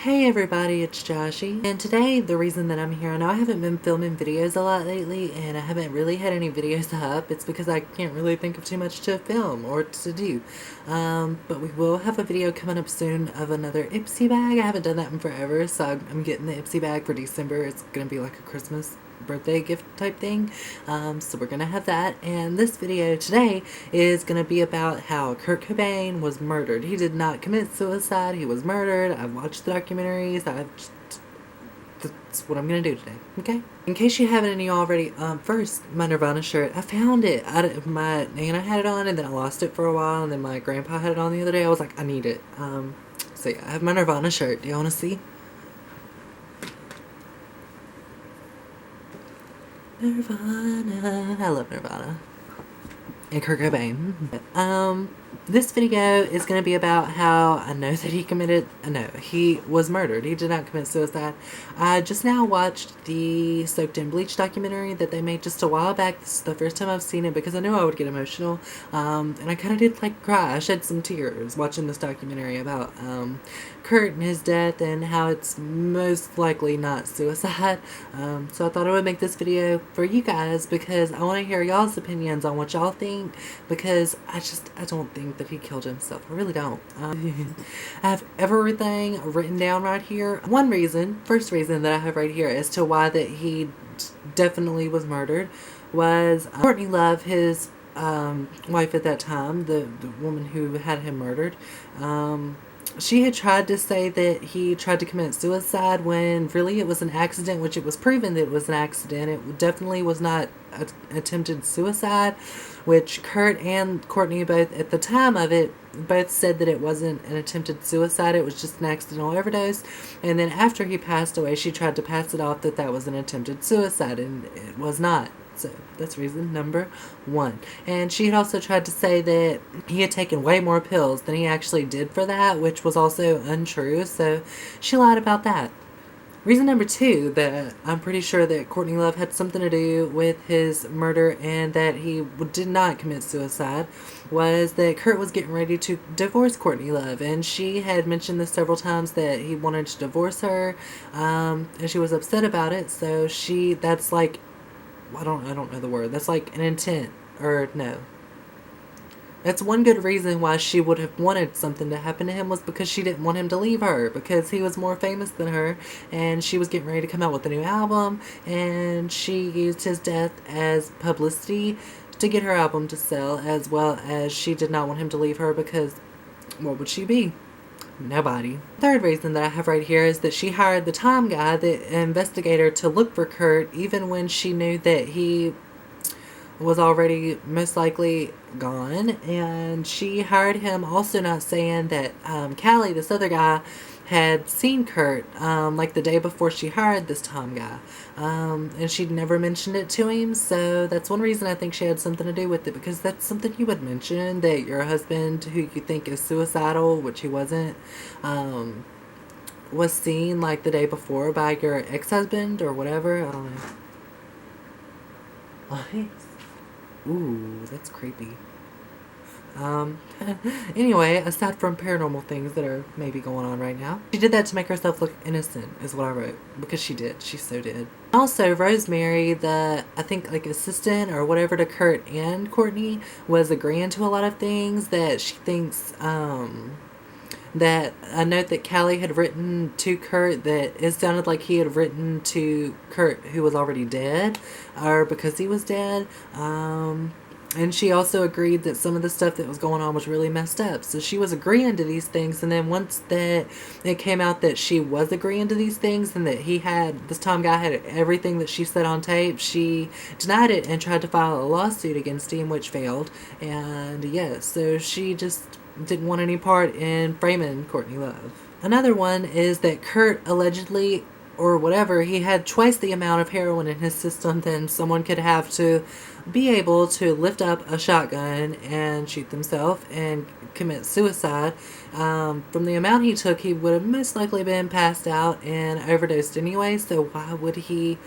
Hey everybody, it's Joshy, and today the reason that I'm here, I know I haven't been filming videos a lot lately, and I haven't really had any videos up. It's because I can't really think of too much to film or to do. But we will have a video coming up soon of another Ipsy bag. I haven't done that in forever, so I'm getting the Ipsy bag for December. It's gonna be like a Christmas birthday gift type thing. So we're gonna have that, and this video today is gonna be about how Kurt Cobain was murdered. He did not commit suicide, he was murdered. I've watched the documentaries. That's what I'm gonna do today, okay? In case you haven't any already, first, my Nirvana shirt, I found it. My Nana had it on, and then I lost it for a while, and then my grandpa had it on the other day. I was like, I need it. So yeah, I have my Nirvana shirt. Do you wanna see? Nirvana. I love Nirvana. And Kurt Cobain. This video is going to be about how I know that he was murdered. He did not commit suicide. I just now watched the Soaked in Bleach documentary that they made just a while back. This is the first time I've seen it because I knew I would get emotional. And I kind of did like cry. I shed some tears watching this documentary about Kurt and his death and how it's most likely not suicide. So I thought I would make this video for you guys because I want to hear y'all's opinions on what y'all think, because I don't think that he killed himself. I really don't. I have everything written down right here. First reason that I have right here as to why that he definitely was murdered was Courtney Love, his wife at that time, the woman who had him murdered. She had tried to say that he tried to commit suicide when really it was an accident, which it was proven that it was an accident. It definitely was not attempted suicide, which Kurt and Courtney both, at the time of it, both said that it wasn't an attempted suicide. It was just an accidental overdose. And then after he passed away, she tried to pass it off that was an attempted suicide, and it was not. So that's reason number one. And she had also tried to say that he had taken way more pills than he actually did for that, which was also untrue. So she lied about that. Reason number two, that I'm pretty sure that Courtney Love had something to do with his murder and that he did not commit suicide, was that Kurt was getting ready to divorce Courtney Love, and she had mentioned this several times that he wanted to divorce her, and she was upset about it. So that's like, I don't know the word. That's like an intent, or no. That's one good reason why she would have wanted something to happen to him, was because she didn't want him to leave her, because he was more famous than her, and she was getting ready to come out with a new album, and she used his death as publicity to get her album to sell, as well as she did not want him to leave her, because what would she be? Nobody. Third reason that I have right here is that she hired the Tom guy, the investigator, to look for Kurt even when she knew that he was already most likely gone. And she hired him also not saying that Callie, this other guy, had seen Kurt like the day before she hired this Tom guy. And she'd never mentioned it to him, so that's one reason I think she had something to do with it, because that's something you would mention, that your husband, who you think is suicidal, which he wasn't, was seen like the day before by your ex-husband or whatever. I don't know. What? Ooh, that's creepy. Anyway, aside from paranormal things that are maybe going on right now, she did that to make herself look innocent, is what I wrote, because she did. She so did. Also, Rosemary, the, I think, like, assistant or whatever to Kurt and Courtney, was agreeing to a lot of things that she thinks, that a note that Callie had written to Kurt, that it sounded like he had written to Kurt, who was already dead, or because he was dead. And she also agreed that some of the stuff that was going on was really messed up. So she was agreeing to these things, and then once that it came out that she was agreeing to these things and that this Tom guy had everything that she said on tape, she denied it and tried to file a lawsuit against him, which failed. And yeah, so she just didn't want any part in framing Courtney Love. Another one is that Kurt allegedly, or whatever, he had twice the amount of heroin in his system than someone could have to be able to lift up a shotgun and shoot themselves and commit suicide. From the amount he took, he would have most likely been passed out and overdosed anyway, so why would he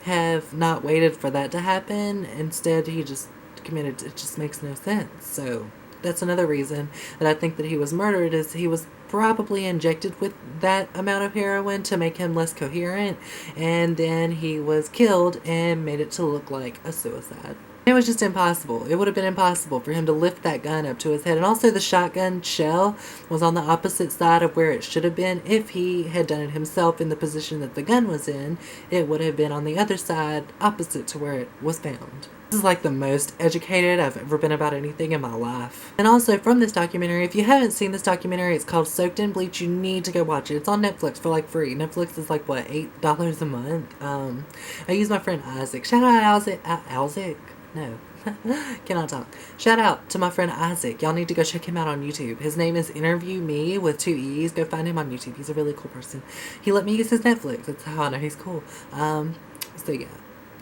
have not waited for that to happen? Instead, he just committed. It just makes no sense. So that's another reason that I think that he was murdered, is he was probably injected with that amount of heroin to make him less coherent, and then he was killed and made it to look like a suicide. It was just impossible. It would have been impossible for him to lift that gun up to his head. And also the shotgun shell was on the opposite side of where it should have been. If he had done it himself in the position that the gun was in, it would have been on the other side, opposite to where it was found. This is like the most educated I've ever been about anything in my life. And also from this documentary, if you haven't seen this documentary, it's called Soaked in Bleach. You need to go watch it. It's on Netflix for like free. Netflix is like, what, $8 a month? I use my friend Isaac. Shout out Isaac. No. Cannot talk. Shout out to my friend Isaac. Y'all need to go check him out on YouTube. His name is Interview Me with 2 E's. Go find him on YouTube. He's a really cool person. He let me use his Netflix. That's how I know he's cool. So yeah.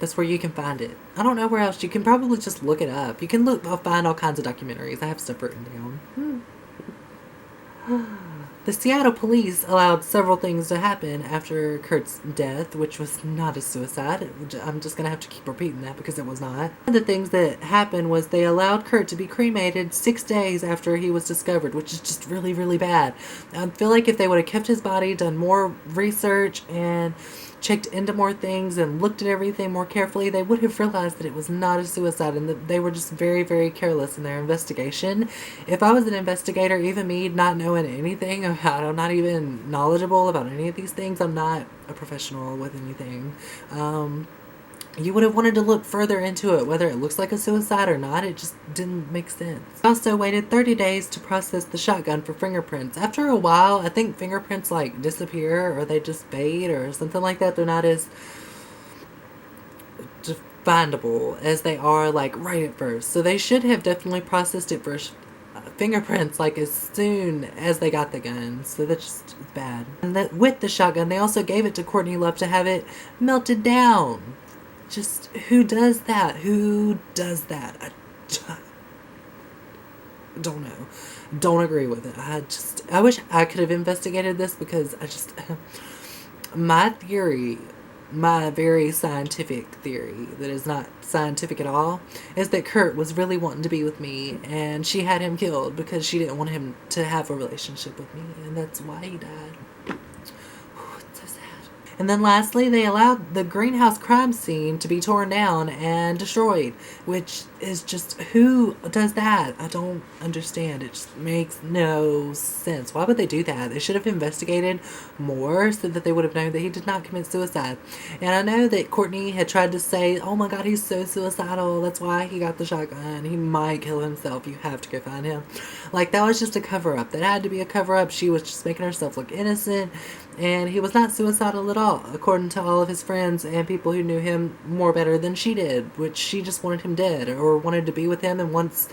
That's where you can find it. I don't know where else. You can probably just look it up. You can find all kinds of documentaries. I have stuff written down. The Seattle police allowed several things to happen after Kurt's death, which was not a suicide. I'm just going to have to keep repeating that because it was not. One of the things that happened was they allowed Kurt to be cremated 6 days after he was discovered, which is just really, really bad. I feel like if they would have kept his body, done more research, and checked into more things and looked at everything more carefully, they would have realized that it was not a suicide and that they were just very, very careless in their investigation. If I was an investigator, even me not knowing anything about, I'm not even knowledgeable about any of these things, I'm not a professional with anything, you would have wanted to look further into it, whether it looks like a suicide or not. It just didn't make sense. I also waited 30 days to process the shotgun for fingerprints. After a while, I think fingerprints like disappear or they just fade or something like that. They're not as findable as they are like right at first. So they should have definitely processed it for fingerprints like as soon as they got the gun. So that's just bad. And that with the shotgun, they also gave it to Courtney Love to have it melted down. Just, who does that? Who does that? I don't know. Don't agree with it. I wish I could have investigated this because my theory, my very scientific theory that is not scientific at all, is that Kurt was really wanting to be with me and she had him killed because she didn't want him to have a relationship with me, and that's why he died. And then lastly, they allowed the greenhouse crime scene to be torn down and destroyed, which is just, who does that? I don't understand. It just makes no sense. Why would they do that? They should have investigated more so that they would have known that he did not commit suicide. And I know that Courtney had tried to say, oh my God, he's so suicidal. That's why he got the shotgun. He might kill himself. You have to go find him. Like, that was just a cover-up. That had to be a cover-up. She was just making herself look innocent. And he was not suicidal at all, according to all of his friends and people who knew him more better than she did, which she just wanted him dead or wanted to be with him. And once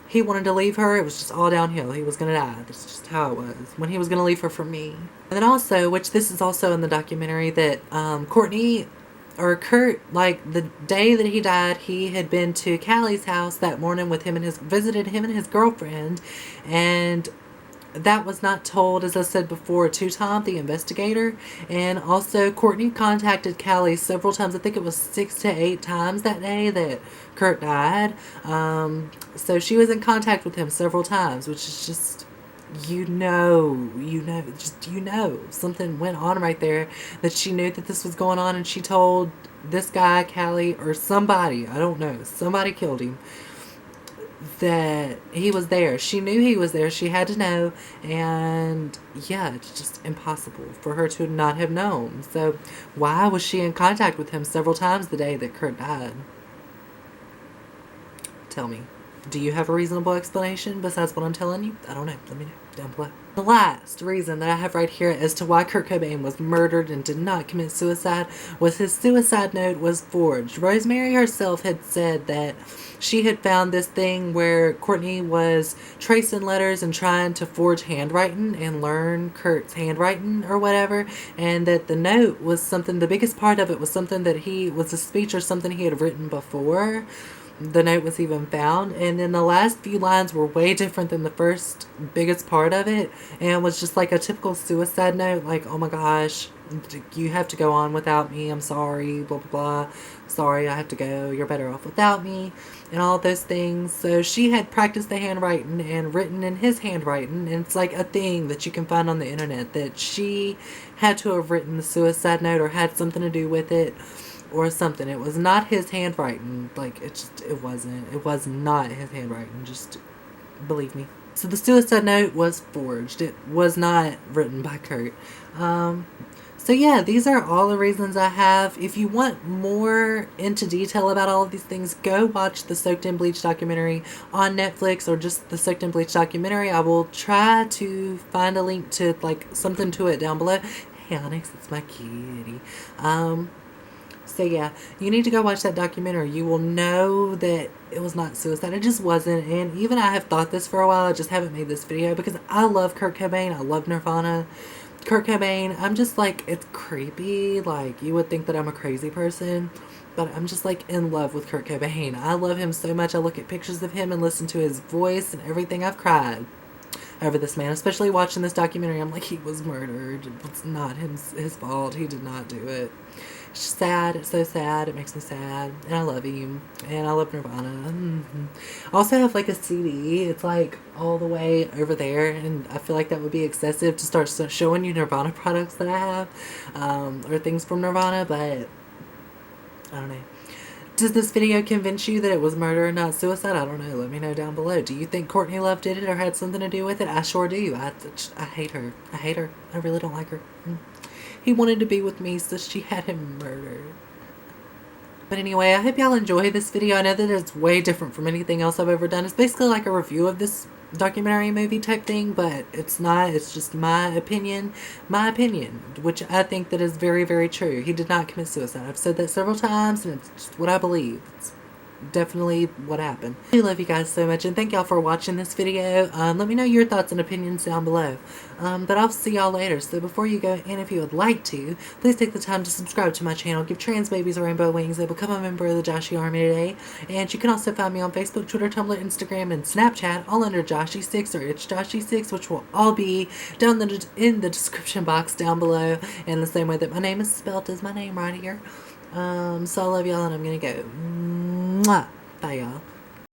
he wanted to leave her, it was just all downhill. He was going to die. That's just how it was. When he was going to leave her for me. And then also, which this is also in the documentary, that Kurt, like the day that he died, he had been to Callie's house that morning with him and visited him and his girlfriend. And that was not told, as I said before, to Tom, the investigator. And also, Courtney contacted Callie several times. I think it was 6 to 8 times that day that Kurt died. So she was in contact with him several times, which is just, something went on right there, that she knew that this was going on, and she told this guy, Callie, or somebody, I don't know, somebody killed him, that he was there. She knew he was there. She had to know. And yeah, it's just impossible for her to not have known. So why was she in contact with him several times the day that Kurt died? Tell me. Do you have a reasonable explanation besides what I'm telling you? I don't know. Let me know down below. The last reason that I have right here as to why Kurt Cobain was murdered and did not commit suicide was his suicide note was forged. Rosemary herself had said that she had found this thing where Courtney was tracing letters and trying to forge handwriting and learn Kurt's handwriting or whatever, and that the note was something, the biggest part of it was something that was a speech or something he had written before. the note was even found. And then the last few lines were way different than the first biggest part of it, and was just like a typical suicide note, like, oh my gosh, you have to go on without me, I'm sorry, blah blah blah, sorry I have to go, you're better off without me, and all those things. So she had practiced the handwriting and written in his handwriting, and it's like a thing that you can find on the internet that she had to have written the suicide note or had something to do with it or something. It was not his handwriting. Like, it wasn't. It was not his handwriting. Just believe me. So the suicide note was forged. It was not written by Kurt. So yeah, these are all the reasons I have. If you want more into detail about all of these things, go watch the Soaked in Bleach documentary on Netflix, or just the Soaked in Bleach documentary. I will try to find a link to, like, something to it down below. Hey Onyx, it's my kitty. So yeah, you need to go watch that documentary. You will know that it was not suicide. It just wasn't. And even I have thought this for a while. I just haven't made this video because I love Kurt Cobain. I love Nirvana. Kurt Cobain, I'm just like, it's creepy. Like, you would think that I'm a crazy person, but I'm just like in love with Kurt Cobain. I love him so much. I look at pictures of him and listen to his voice and everything. I've cried over this man, especially watching this documentary. I'm like, he was murdered. It's not his fault. He did not do it. It's just sad. It's so sad. It makes me sad. And I love him. And I love Nirvana. Mm-hmm. I also have like a CD. It's like all the way over there. And I feel like that would be excessive to start showing you Nirvana products that I have. Or things from Nirvana. But I don't know. Does this video convince you that it was murder and not suicide? I don't know. Let me know down below. Do you think Courtney Love did it or had something to do with it? I sure do. I hate her. I hate her. I really don't like her. He wanted to be with me, so she had him murdered. But anyway, I hope y'all enjoy this video. I know that it's way different from anything else I've ever done. It's basically like a review of this documentary movie type thing, but it's not. It's just my opinion, which I think that is very, very true. He did not commit suicide. I've said that several times, and it's just what I believe. It's definitely what happened. I love you guys so much, and thank y'all for watching this video. Let me know your thoughts and opinions down below. But I'll see y'all later. So before you go, and if you would like to, please take the time to subscribe to my channel, give trans babies rainbow wings, and become a member of the Joshie Army today. And you can also find me on Facebook, Twitter, Tumblr, Instagram, and Snapchat, all under Joshie6 or It's Joshie6, which will all be down in the description box down below, in the same way that my name is spelled as my name right here. So I love y'all, and I'm gonna go. Mwah. Bye, y'all.